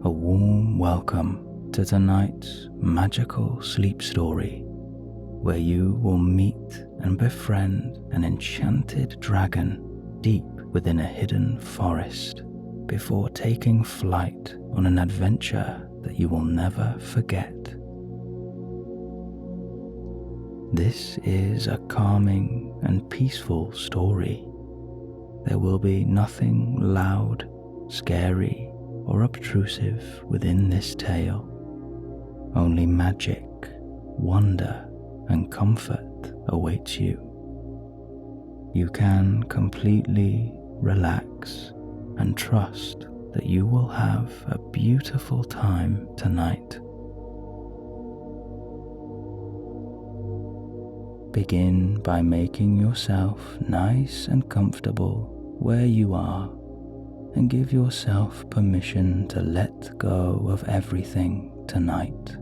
a warm welcome to tonight's magical sleep story, where you will meet and befriend an enchanted dragon deep within a hidden forest before taking flight on an adventure that you will never forget. This is a calming and peaceful story. There will be nothing loud, scary, or obtrusive within this tale. Only magic, wonder, and comfort awaits you. You can completely relax and trust that you will have a beautiful time tonight. Begin by making yourself nice and comfortable where you are, and give yourself permission to let go of everything tonight.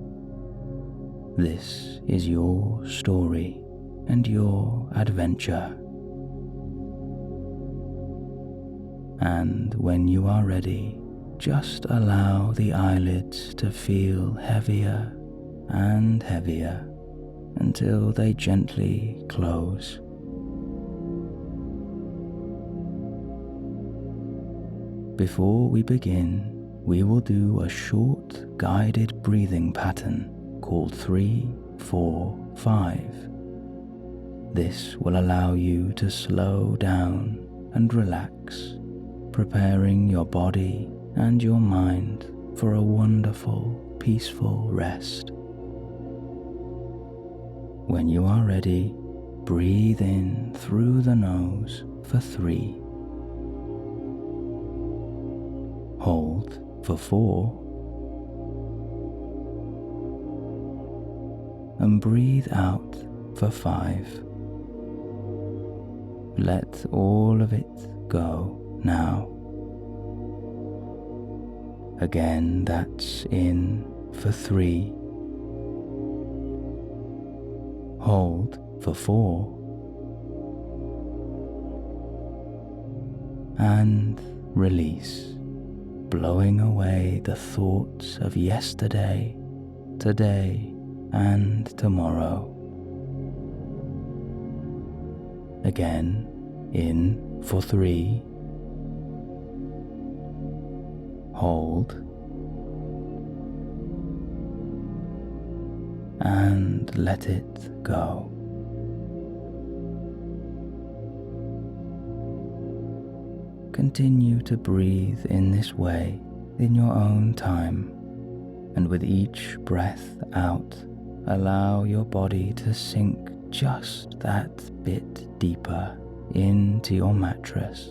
This is your story and your adventure. And when you are ready, just allow the eyelids to feel heavier and heavier until they gently close. Before we begin, we will do a short guided breathing pattern called 3-4-5. This will allow you to slow down and relax, preparing your body and your mind for a wonderful, peaceful rest. When you are ready, breathe in through the nose for 3. Hold for 4. And breathe out for 5. Let all of it go now. Again, that's in for 3. Hold for 4. And release, blowing away the thoughts of yesterday, today, and tomorrow. Again, in for 3. Hold. And let it go. Continue to breathe in this way in your own time, and with each breath out, allow your body to sink just that bit deeper into your mattress.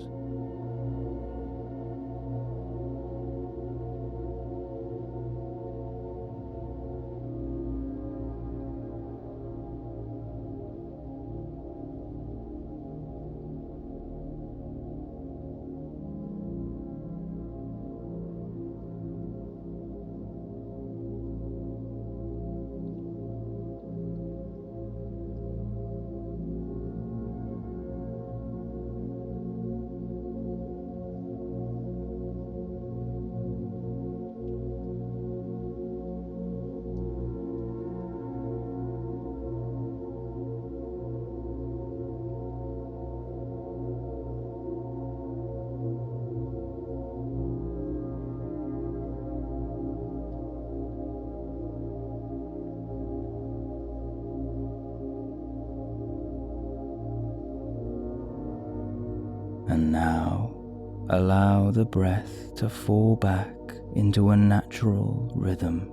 And now, allow the breath to fall back into a natural rhythm.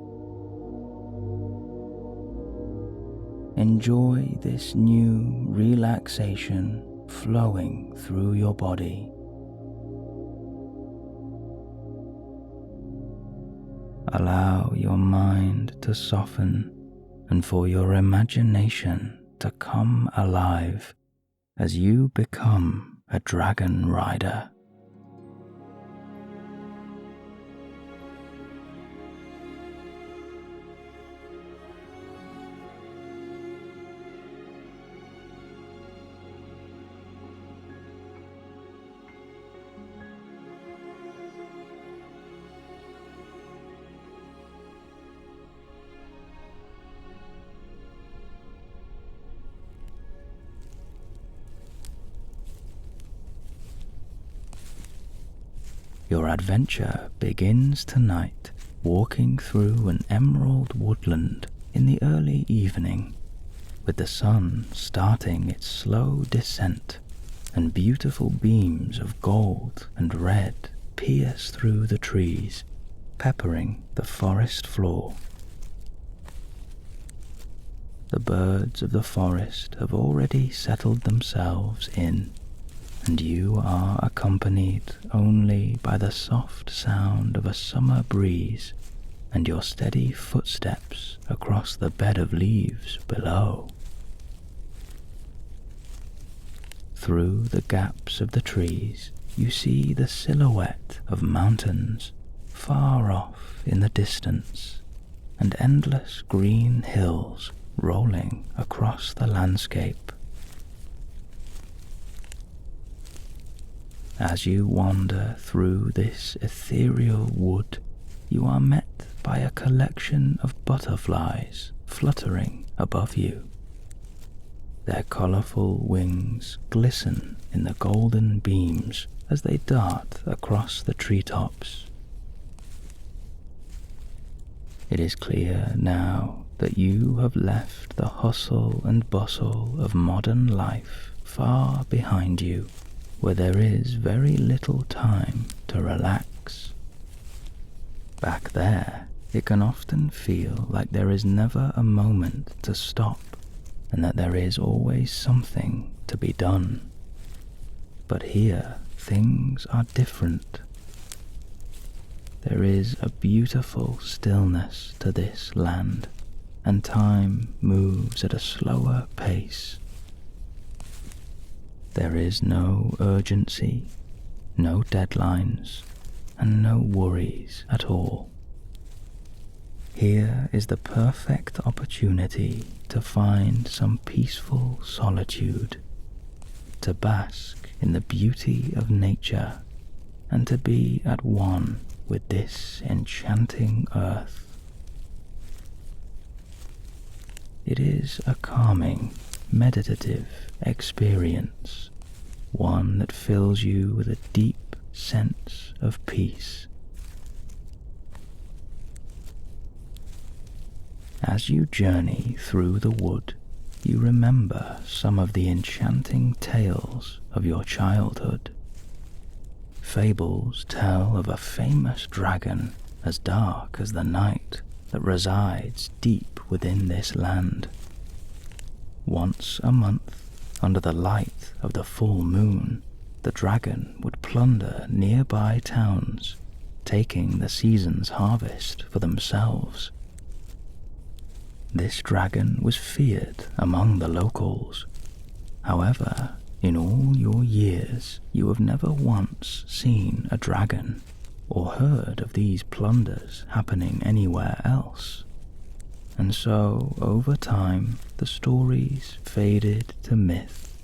Enjoy this new relaxation flowing through your body. Allow your mind to soften and for your imagination to come alive as you become a dragon rider. Your adventure begins tonight, walking through an emerald woodland in the early evening, with the sun starting its slow descent, and beautiful beams of gold and red pierce through the trees, peppering the forest floor. The birds of the forest have already settled themselves in, and you are accompanied only by the soft sound of a summer breeze and your steady footsteps across the bed of leaves below. Through the gaps of the trees, you see the silhouette of mountains far off in the distance, and endless green hills rolling across the landscape. As you wander through this ethereal wood, you are met by a collection of butterflies fluttering above you. Their colourful wings glisten in the golden beams as they dart across the treetops. It is clear now that you have left the hustle and bustle of modern life far behind you, where there is very little time to relax. Back there, it can often feel like there is never a moment to stop, and that there is always something to be done. But here, things are different. There is a beautiful stillness to this land, and time moves at a slower pace. There is no urgency, no deadlines, and no worries at all. Here is the perfect opportunity to find some peaceful solitude, to bask in the beauty of nature, and to be at one with this enchanting earth. It is a calming, meditative experience, one that fills you with a deep sense of peace. As you journey through the wood, you remember some of the enchanting tales of your childhood. Fables tell of a famous dragon as dark as the night that resides deep within this land. Once a month, under the light of the full moon, the dragon would plunder nearby towns, taking the season's harvest for themselves. This dragon was feared among the locals. However, in all your years, you have never once seen a dragon or heard of these plunders happening anywhere else. And so, over time, the stories faded to myth,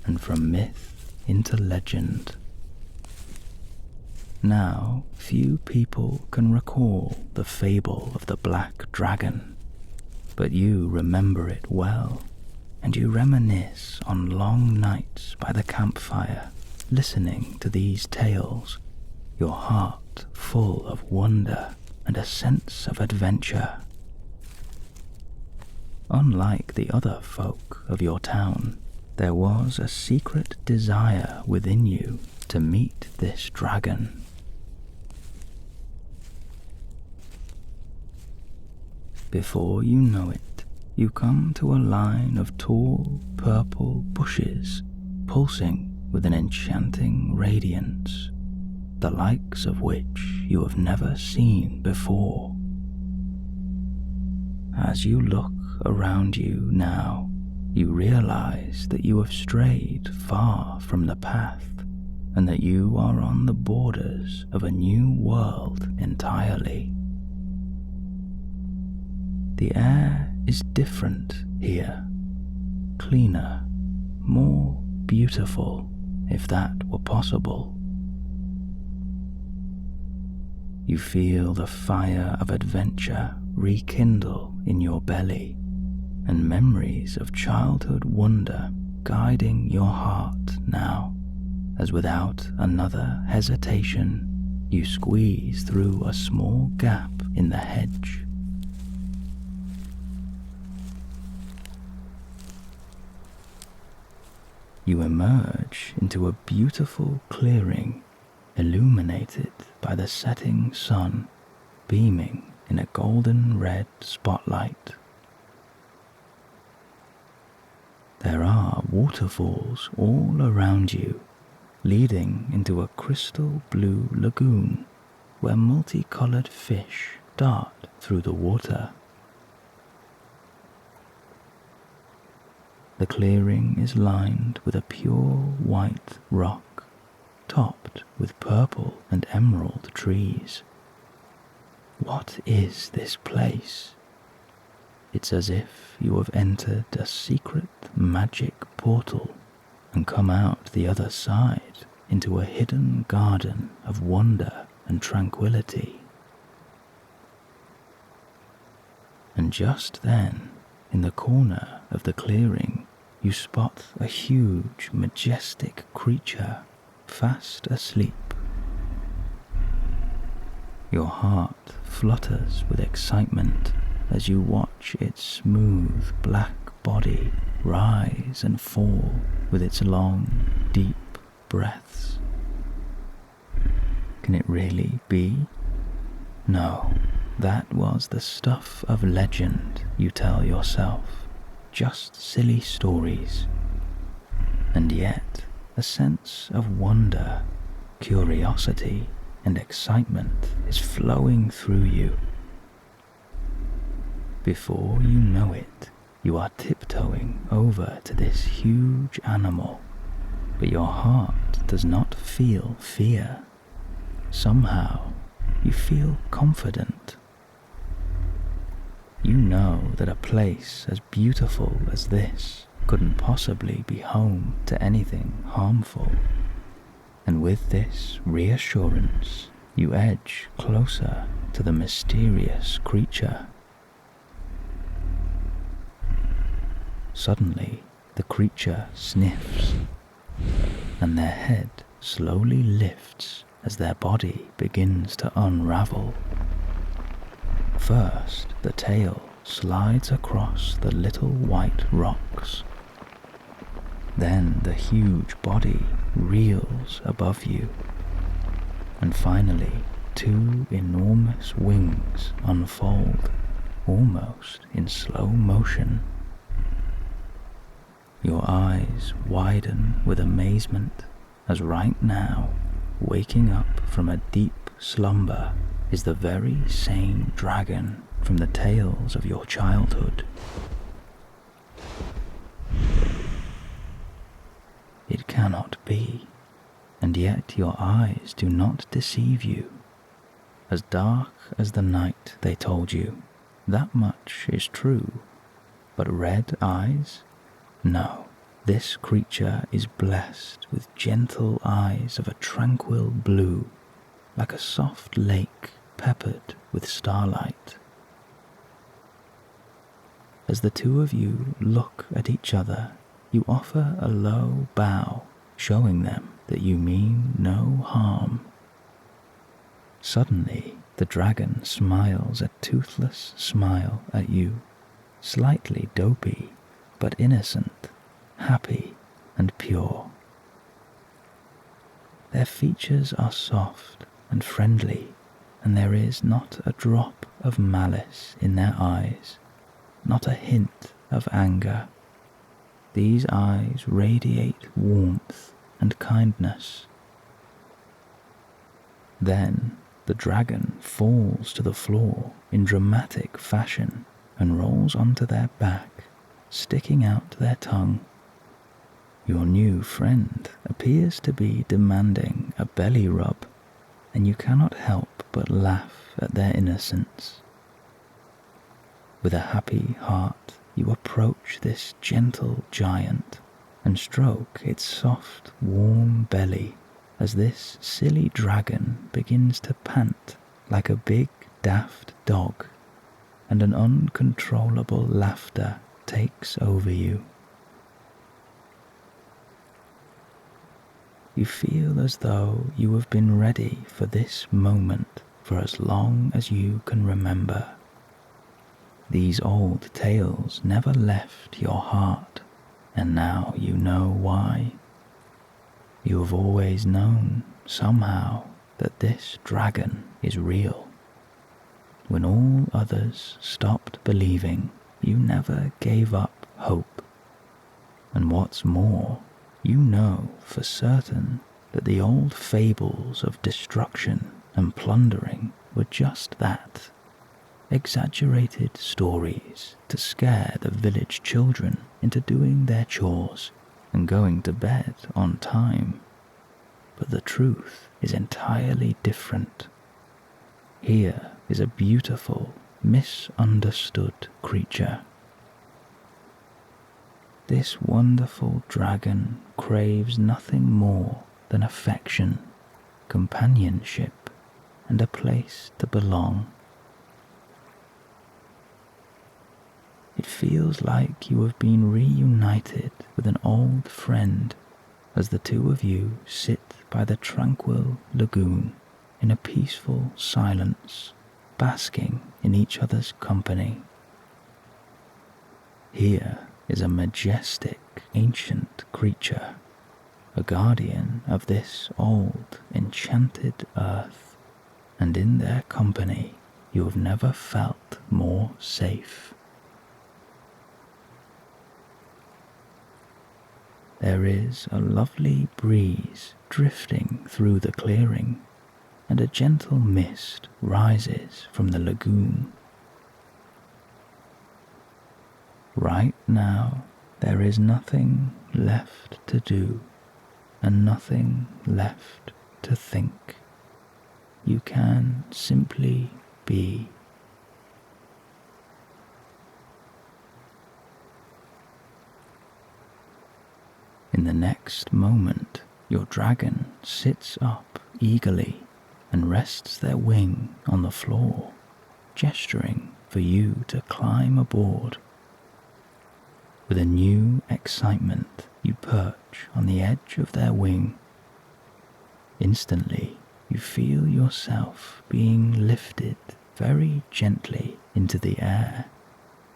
and from myth into legend. Now, few people can recall the fable of the black dragon, but you remember it well, and you reminisce on long nights by the campfire, listening to these tales, your heart full of wonder and a sense of adventure. Unlike the other folk of your town, there was a secret desire within you to meet this dragon. Before you know it, you come to a line of tall purple bushes pulsing with an enchanting radiance, the likes of which you have never seen before. As you look around you now, you realize that you have strayed far from the path, and that you are on the borders of a new world entirely. The air is different here, cleaner, more beautiful, if that were possible. You feel the fire of adventure rekindle in your belly, and memories of childhood wonder guiding your heart now, as without another hesitation, You squeeze through a small gap in the hedge. You emerge into a beautiful clearing illuminated by the setting sun beaming in a golden red spotlight. There are waterfalls all around you, leading into a crystal blue lagoon where multicolored fish dart through the water. The clearing is lined with a pure white rock, topped with purple and emerald trees. What is this place? It's as if you have entered a secret magic portal and come out the other side into a hidden garden of wonder and tranquility. And just then, in the corner of the clearing, you spot a huge, majestic creature fast asleep. Your heart flutters with excitement as you watch its smooth black body rise and fall with its long, deep breaths. Can it really be? No, that was the stuff of legend, you tell yourself. Just silly stories. And yet, a sense of wonder, curiosity, and excitement is flowing through you. Before you know it, you are tiptoeing over to this huge animal, but your heart does not feel fear. Somehow, you feel confident. You know that a place as beautiful as this couldn't possibly be home to anything harmful. And with this reassurance, you edge closer to the mysterious creature. Suddenly, the creature sniffs, and their head slowly lifts as their body begins to unravel. First, the tail slides across the little white rocks. Then the huge body reels above you. And finally, two enormous wings unfold, almost in slow motion. Your eyes widen with amazement as right now, waking up from a deep slumber, is the very same dragon from the tales of your childhood. It cannot be, and yet your eyes do not deceive you. As dark as the night, they told you, that much is true. But red eyes? No, this creature is blessed with gentle eyes of a tranquil blue, like a soft lake peppered with starlight. As the two of you look at each other, you offer a low bow, showing them that you mean no harm. Suddenly, the dragon smiles a toothless smile at you, slightly dopey, but innocent, happy, and pure. Their features are soft and friendly, and there is not a drop of malice in their eyes, not a hint of anger. These eyes radiate warmth and kindness. Then the dragon falls to the floor in dramatic fashion and rolls onto their back, sticking out their tongue. Your new friend appears to be demanding a belly rub, and you cannot help but laugh at their innocence. With a happy heart, you approach this gentle giant and stroke its soft, warm belly as this silly dragon begins to pant like a big, daft dog, and an uncontrollable laughter takes over you. You feel as though you have been ready for this moment for as long as you can remember. These old tales never left your heart, and now you know why. You have always known, somehow, that this dragon is real. When all others stopped believing, you never gave up hope. And what's more, you know for certain that the old fables of destruction and plundering were just that, exaggerated stories to scare the village children into doing their chores and going to bed on time. But the truth is entirely different. Here is a beautiful, misunderstood creature. This wonderful dragon craves nothing more than affection, companionship, and a place to belong. It feels like you have been reunited with an old friend as the two of you sit by the tranquil lagoon in a peaceful silence, basking in each other's company. Here is a majestic, ancient creature, a guardian of this old, enchanted earth, and in their company you have never felt more safe. There is a lovely breeze drifting through the clearing, and a gentle mist rises from the lagoon. Right now, there is nothing left to do, and nothing left to think. You can simply be. In the next moment, your dragon sits up eagerly and rests their wing on the floor, gesturing for you to climb aboard. With a new excitement, you perch on the edge of their wing. Instantly, you feel yourself being lifted very gently into the air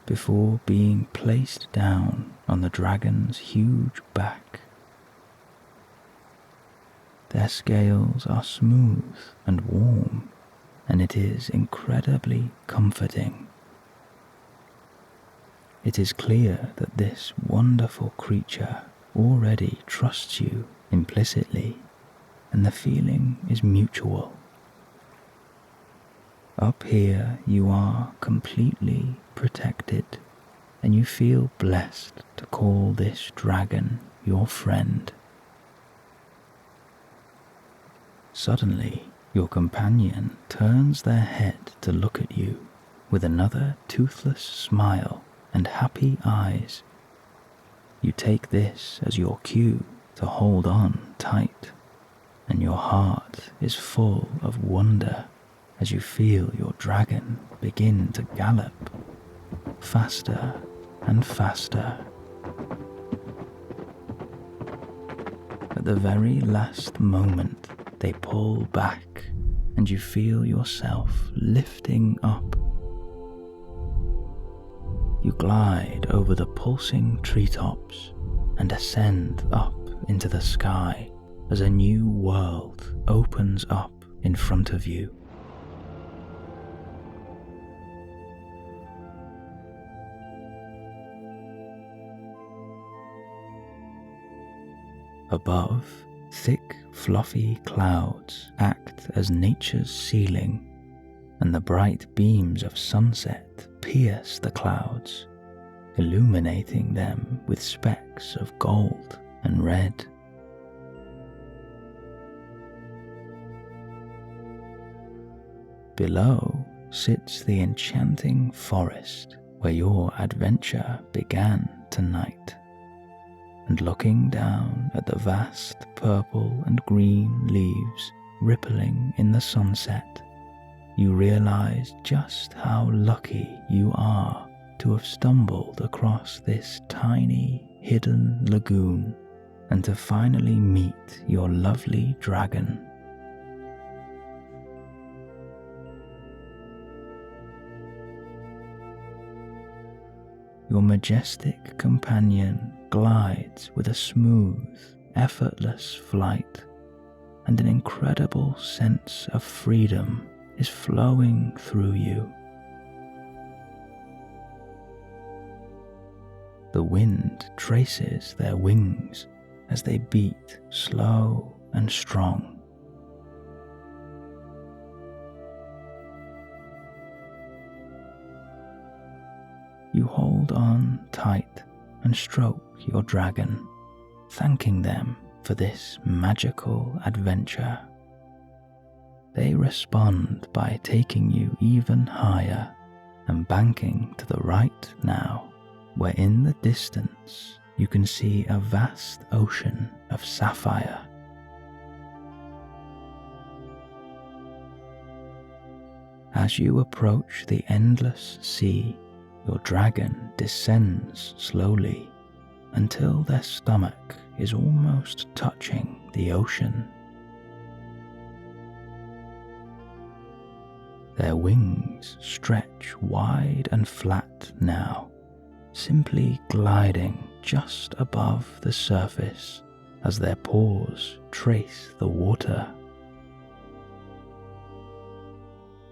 before being placed down on the dragon's huge back. Their scales are smooth and warm, and it is incredibly comforting. It is clear that this wonderful creature already trusts you implicitly, and the feeling is mutual. Up here you are completely protected, and you feel blessed to call this dragon your friend. Suddenly, your companion turns their head to look at you with another toothless smile and happy eyes. You take this as your cue to hold on tight, and your heart is full of wonder as you feel your dragon begin to gallop, faster and faster. At the very last moment, they pull back, and you feel yourself lifting up. You glide over the pulsing treetops and ascend up into the sky as a new world opens up in front of you. Above, thick, fluffy clouds act as nature's ceiling, and the bright beams of sunset pierce the clouds, illuminating them with specks of gold and red. Below sits the enchanting forest where your adventure began tonight, and looking down at the vast purple and green leaves rippling in the sunset, you realize just how lucky you are to have stumbled across this tiny, hidden lagoon and to finally meet your lovely dragon. Your majestic companion glides with a smooth, effortless flight, and an incredible sense of freedom is flowing through you. The wind traces their wings as they beat slow and strong. You hold on tight and stroke your dragon, thanking them for this magical adventure. They respond by taking you even higher and banking to the right now, where in the distance you can see a vast ocean of sapphire. As you approach the endless sea, your dragon descends slowly until their stomach is almost touching the ocean. Their wings stretch wide and flat now, simply gliding just above the surface as their paws trace the water.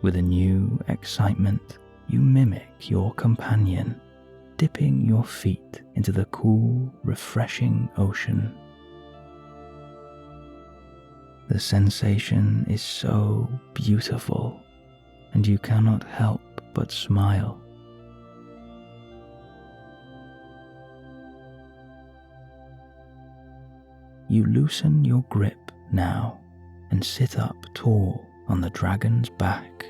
With a new excitement, you mimic your companion, dipping your feet into the cool, refreshing ocean. The sensation is so beautiful, and you cannot help but smile. You loosen your grip now and sit up tall on the dragon's back.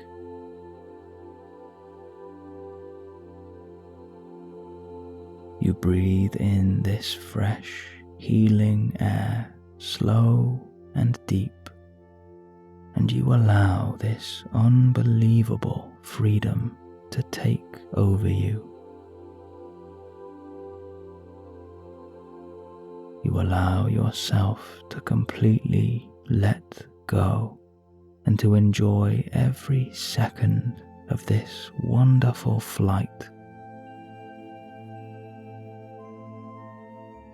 You breathe in this fresh, healing air, slow and deep, and you allow this unbelievable freedom to take over you. You allow yourself to completely let go and to enjoy every second of this wonderful flight.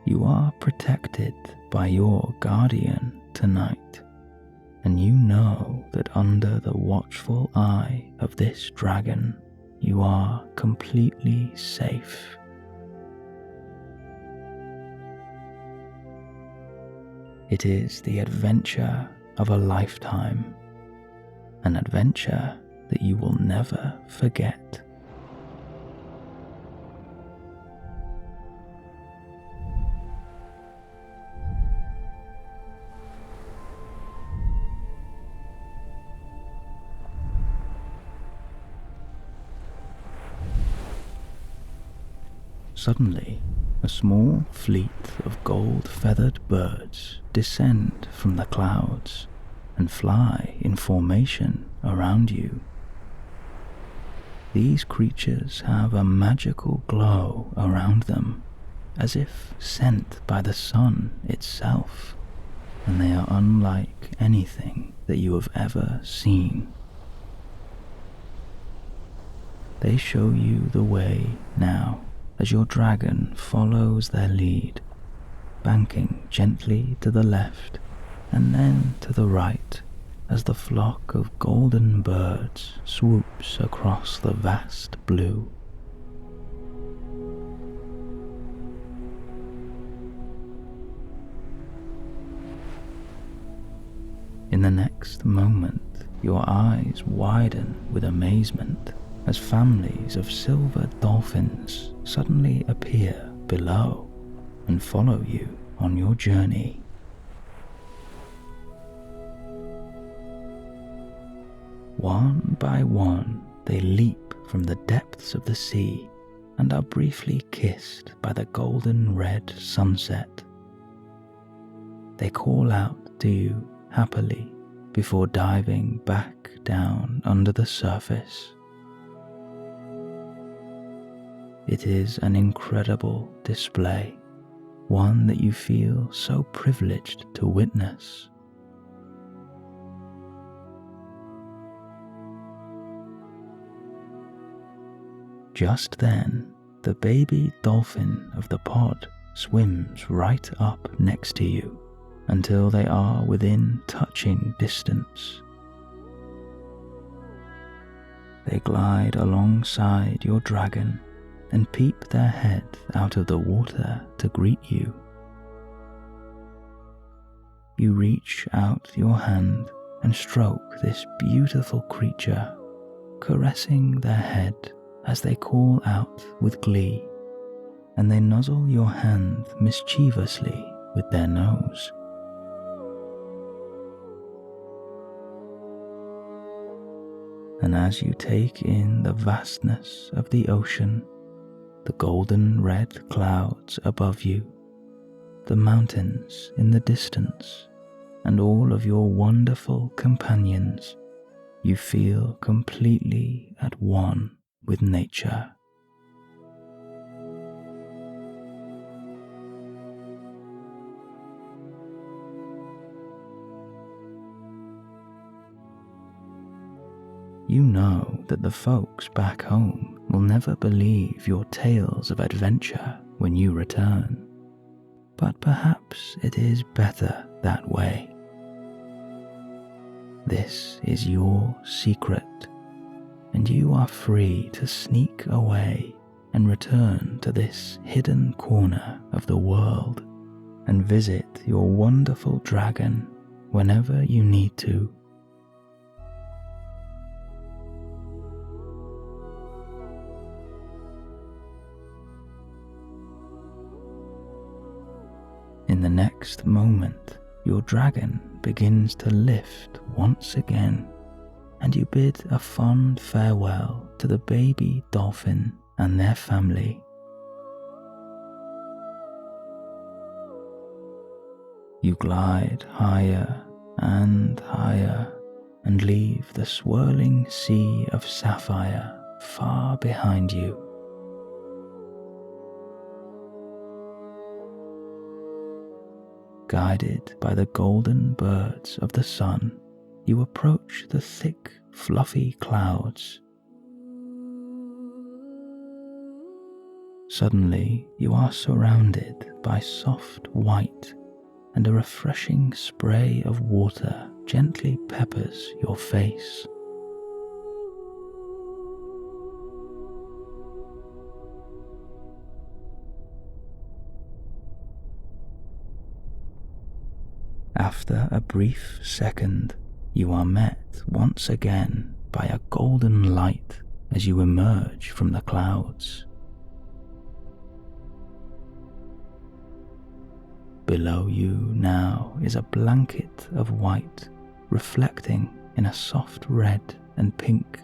You are protected by your guardian tonight, and you know that under the watchful eye of this dragon, you are completely safe. It is the adventure of a lifetime, an adventure that you will never forget. Suddenly, a small fleet of gold-feathered birds descend from the clouds and fly in formation around you. These creatures have a magical glow around them, as if sent by the sun itself, and they are unlike anything that you have ever seen. They show you the way now, as your dragon follows their lead, banking gently to the left and then to the right as the flock of golden birds swoops across the vast blue. In the next moment, your eyes widen with amazement as families of silver dolphins suddenly appear below and follow you on your journey. One by one, they leap from the depths of the sea and are briefly kissed by the golden red sunset. They call out to you happily before diving back down under the surface. It is an incredible display, one that you feel so privileged to witness. Just then, the baby dolphin of the pod swims right up next to you until they are within touching distance. They glide alongside your dragon and peep their head out of the water to greet you. You reach out your hand and stroke this beautiful creature, caressing their head as they call out with glee, and they nuzzle your hand mischievously with their nose. And as you take in the vastness of the ocean, the golden red clouds above you, the mountains in the distance, and all of your wonderful companions, you feel completely at one with nature. You know that the folks back home will never believe your tales of adventure when you return, but perhaps it is better that way. This is your secret, and you are free to sneak away and return to this hidden corner of the world and visit your wonderful dragon whenever you need to. In the next moment, your dragon begins to lift once again, and you bid a fond farewell to the baby dolphin and their family. You glide higher and higher and leave the swirling sea of sapphire far behind you. Guided by the golden birds of the sun, you approach the thick, fluffy clouds. Suddenly, you are surrounded by soft white, and a refreshing spray of water gently peppers your face. After a brief second, you are met once again by a golden light as you emerge from the clouds. Below you now is a blanket of white, reflecting in a soft red and pink,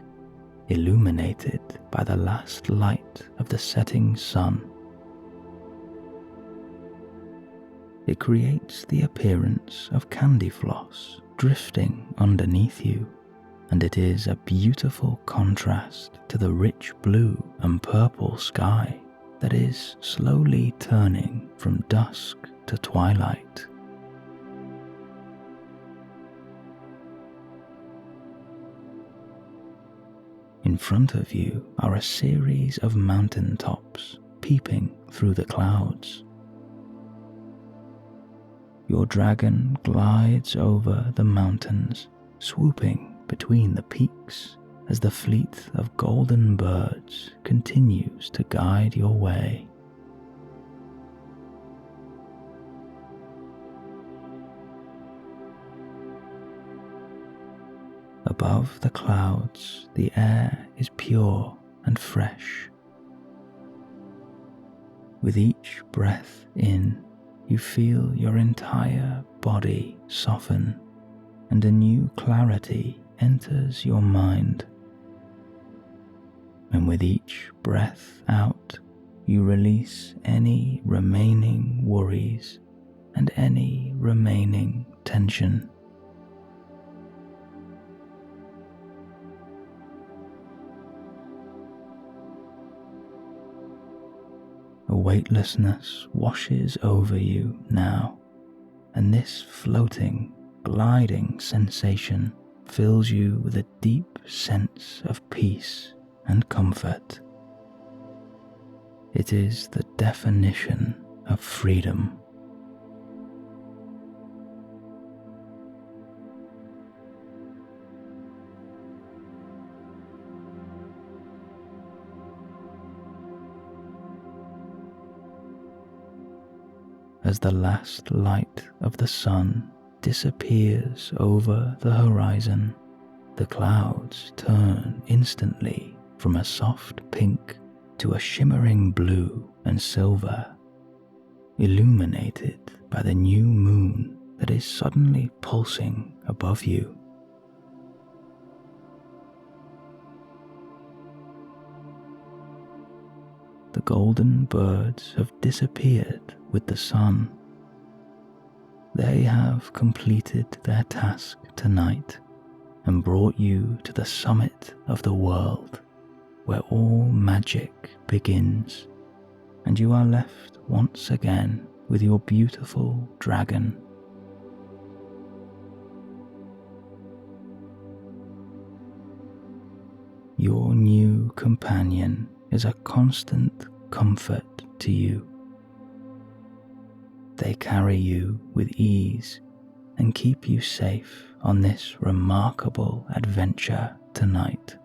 illuminated by the last light of the setting sun. It creates the appearance of candy floss drifting underneath you, and it is a beautiful contrast to the rich blue and purple sky that is slowly turning from dusk to twilight. In front of you are a series of mountain tops peeping through the clouds. Your dragon glides over the mountains, swooping between the peaks as the fleet of golden birds continues to guide your way. Above the clouds, the air is pure and fresh. With each breath in, you feel your entire body soften, and a new clarity enters your mind. And with each breath out, you release any remaining worries and any remaining tension. weightlessness washes over you now, and this floating, gliding sensation fills you with a deep sense of peace and comfort. It is the definition of freedom. As the last light of the sun disappears over the horizon, the clouds turn instantly from a soft pink to a shimmering blue and silver, illuminated by the new moon that is suddenly pulsing above you. The golden birds have disappeared with the sun. They have completed their task tonight and brought you to the summit of the world, where all magic begins, and you are left once again with your beautiful dragon. Your new companion is a constant comfort to you. They carry you with ease and keep you safe on this remarkable adventure tonight,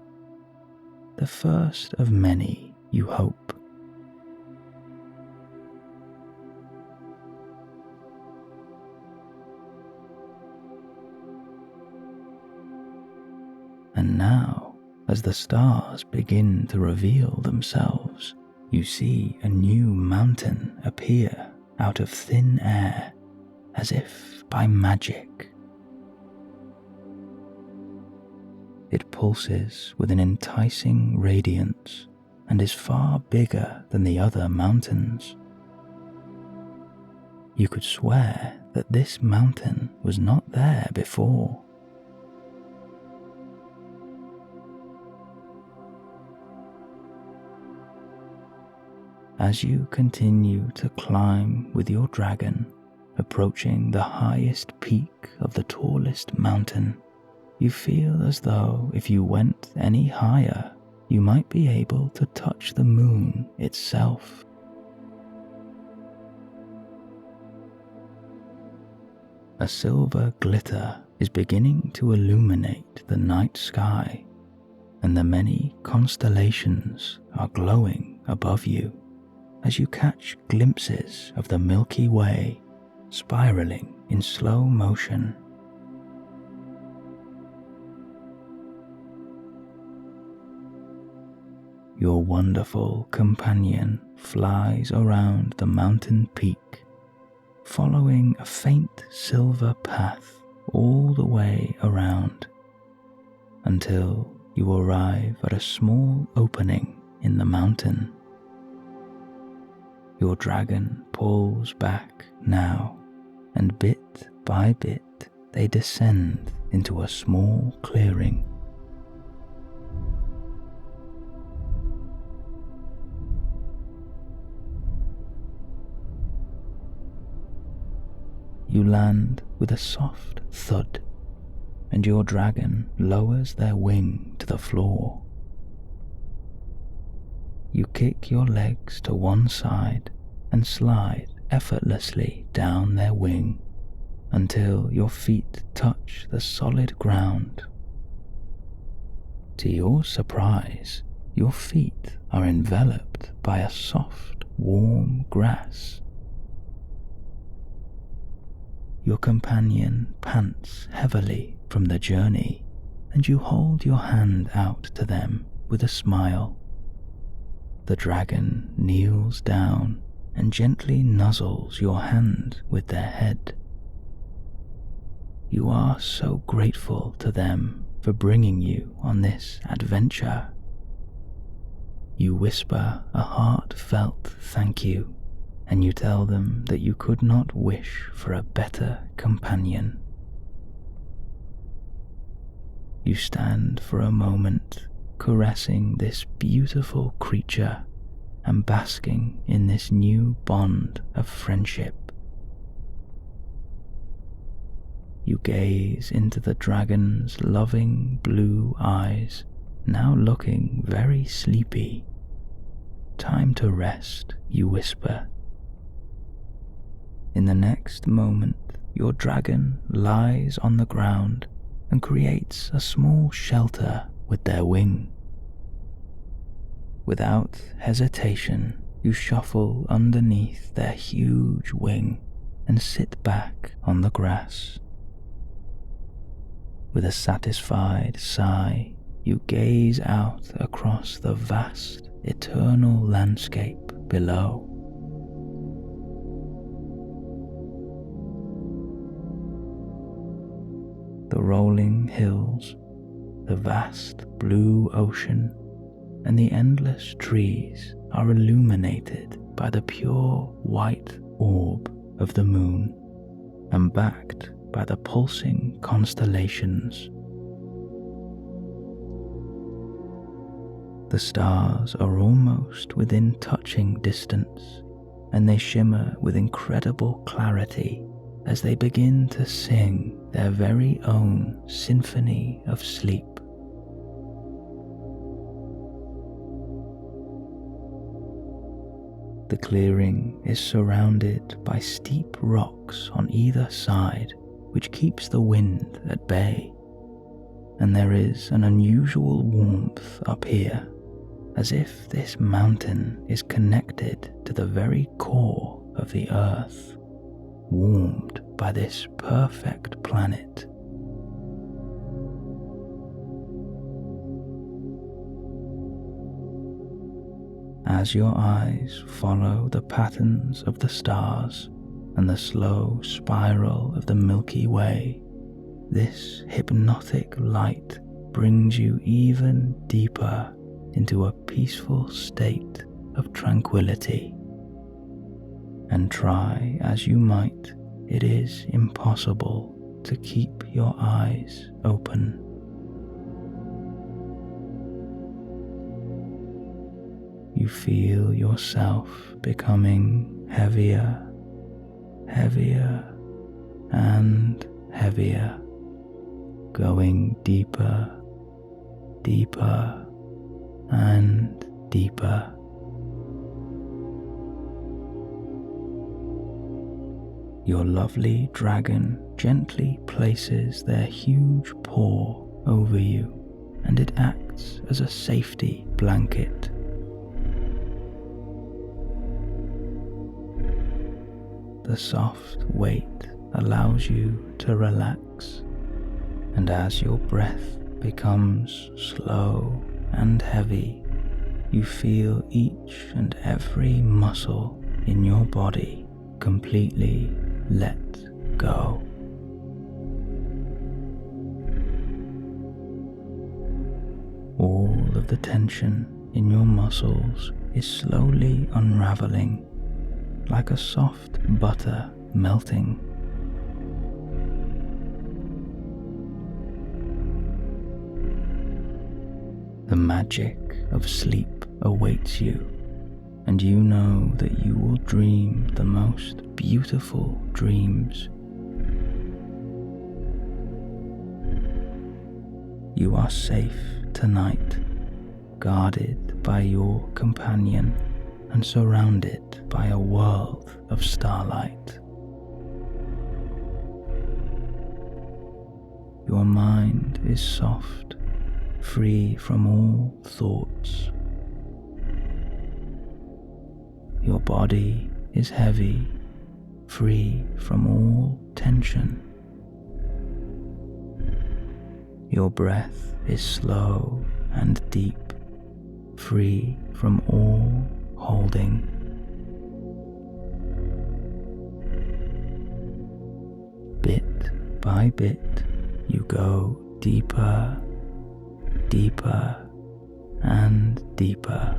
the first of many, you hope. And now, as the stars begin to reveal themselves, you see a new mountain appear out of thin air, as if by magic. It pulses with an enticing radiance and is far bigger than the other mountains. You could swear that this mountain was not there before. As you continue to climb with your dragon, approaching the highest peak of the tallest mountain, you feel as though if you went any higher, you might be able to touch the moon itself. A silver glitter is beginning to illuminate the night sky, and the many constellations are glowing above you as you catch glimpses of the Milky Way spiraling in slow motion. Your wonderful companion flies around the mountain peak, following a faint silver path all the way around, until you arrive at a small opening in the mountain. Your dragon pulls back now, and bit by bit they descend into a small clearing. You land with a soft thud, and your dragon lowers their wing to the floor. You kick your legs to one side and slide effortlessly down their wing until your feet touch the solid ground. To your surprise, your feet are enveloped by a soft, warm grass. Your companion pants heavily from the journey, and you hold your hand out to them with a smile. The dragon kneels down and gently nuzzles your hand with their head. You are so grateful to them for bringing you on this adventure. You whisper a heartfelt thank you, and you tell them that you could not wish for a better companion. You stand for a moment caressing this beautiful creature and basking in this new bond of friendship. You gaze into the dragon's loving blue eyes, now looking very sleepy. "Time to rest," you whisper. In the next moment, your dragon lies on the ground and creates a small shelter with their wing. Without hesitation, you shuffle underneath their huge wing and sit back on the grass. With a satisfied sigh, you gaze out across the vast, eternal landscape below. The rolling hills, the vast blue ocean, and the endless trees are illuminated by the pure white orb of the moon and backed by the pulsing constellations. The stars are almost within touching distance, and they shimmer with incredible clarity as they begin to sing their very own symphony of sleep. The clearing is surrounded by steep rocks on either side, which keeps the wind at bay, and there is an unusual warmth up here, as if this mountain is connected to the very core of the earth, warmed by this perfect planet. As your eyes follow the patterns of the stars and the slow spiral of the Milky Way, this hypnotic light brings you even deeper into a peaceful state of tranquility. And try as you might, it is impossible to keep your eyes open. You feel yourself becoming heavier, heavier, and heavier, going deeper, deeper, and deeper. Your lovely dragon gently places their huge paw over you, and it acts as a safety blanket. The soft weight allows you to relax, and as your breath becomes slow and heavy, you feel each and every muscle in your body completely let go. All of the tension in your muscles is slowly unraveling, like a soft butter melting. The magic of sleep awaits you, and you know that you will dream the most beautiful dreams. You are safe tonight, guarded by your companion and surrounded by a world of starlight. Your mind is soft, free from all thoughts. Your body is heavy, free from all tension. Your breath is slow and deep, free from all holding. Bit by bit, you go deeper, deeper, and deeper.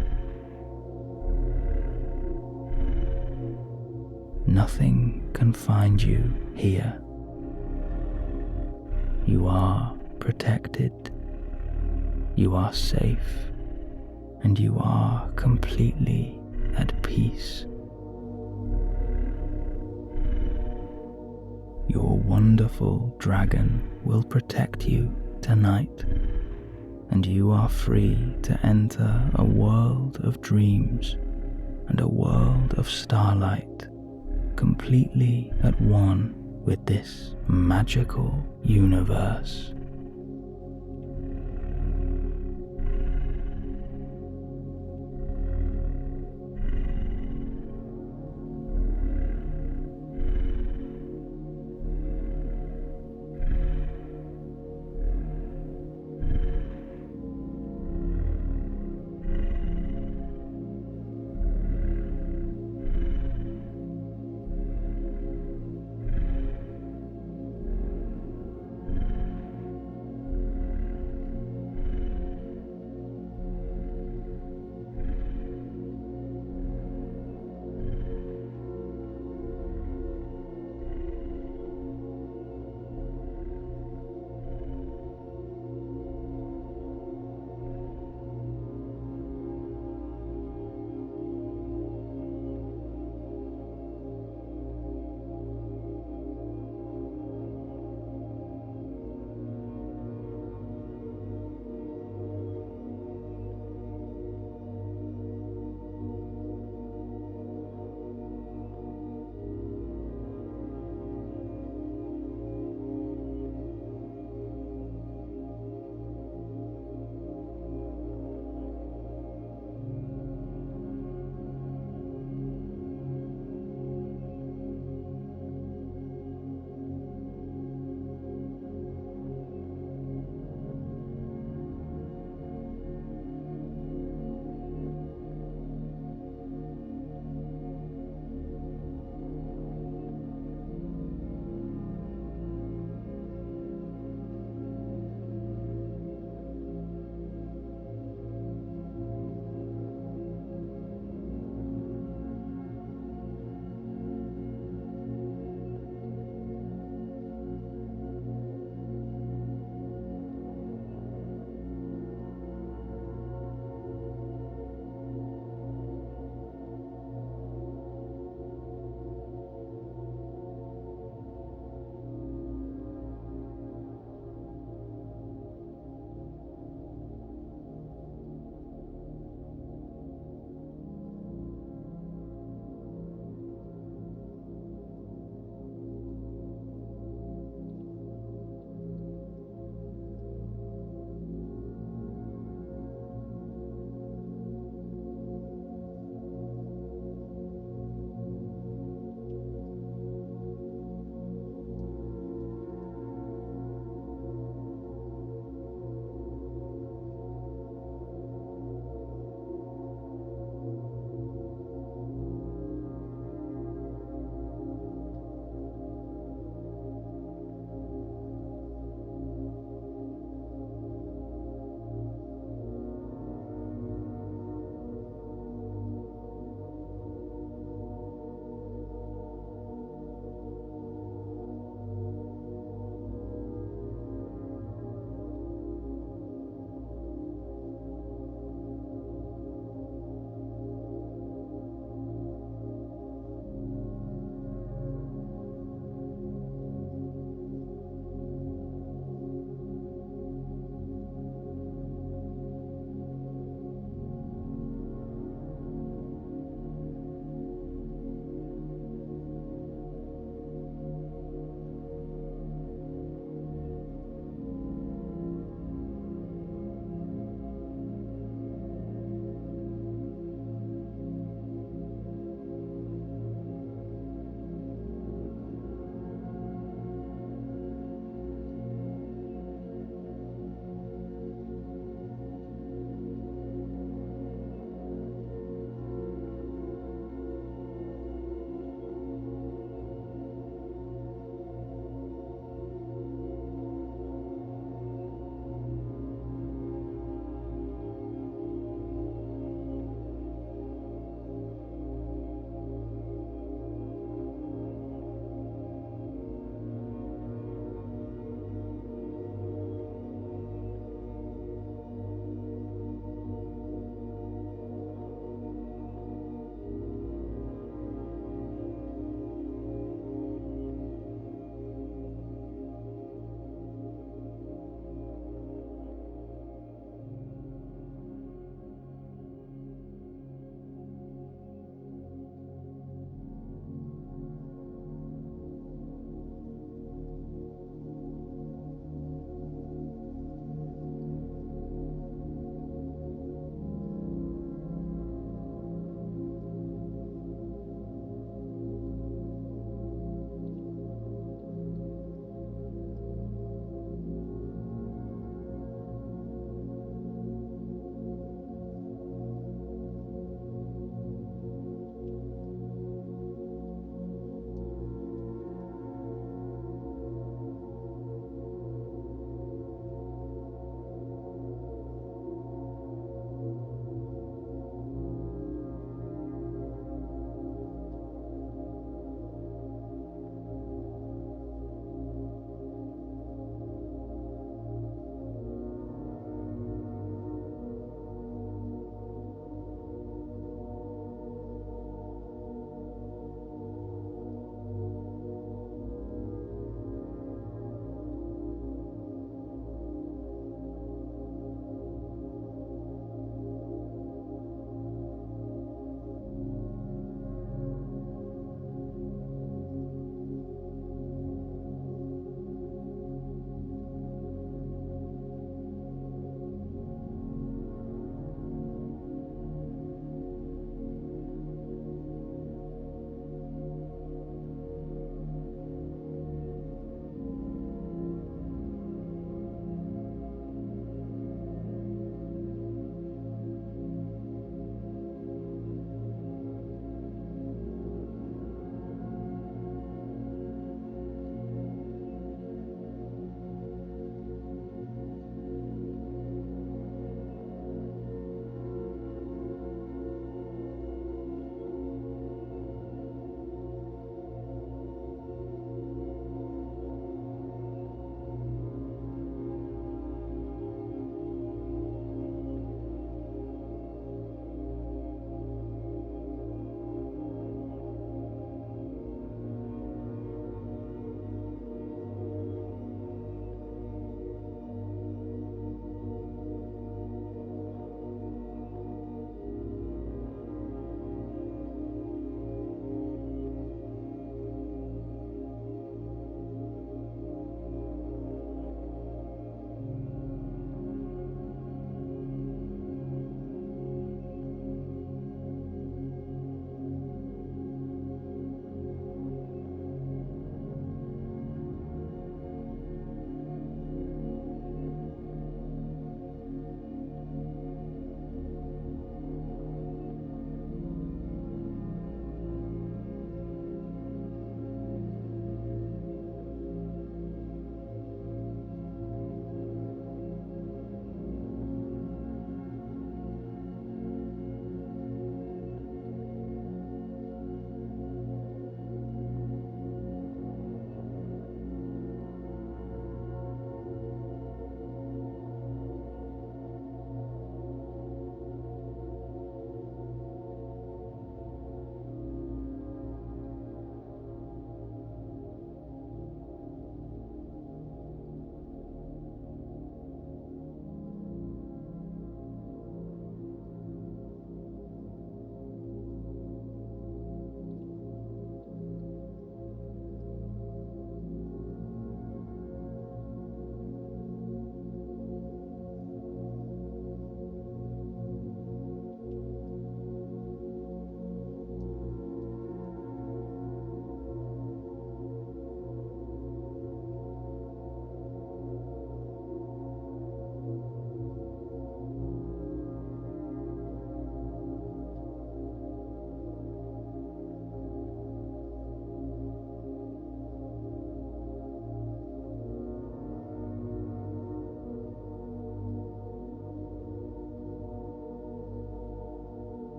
Nothing can find you here. You are protected, you are safe, and you are completely at peace. Your wonderful dragon will protect you tonight, and you are free to enter a world of dreams and a world of starlight, completely at one with this magical universe.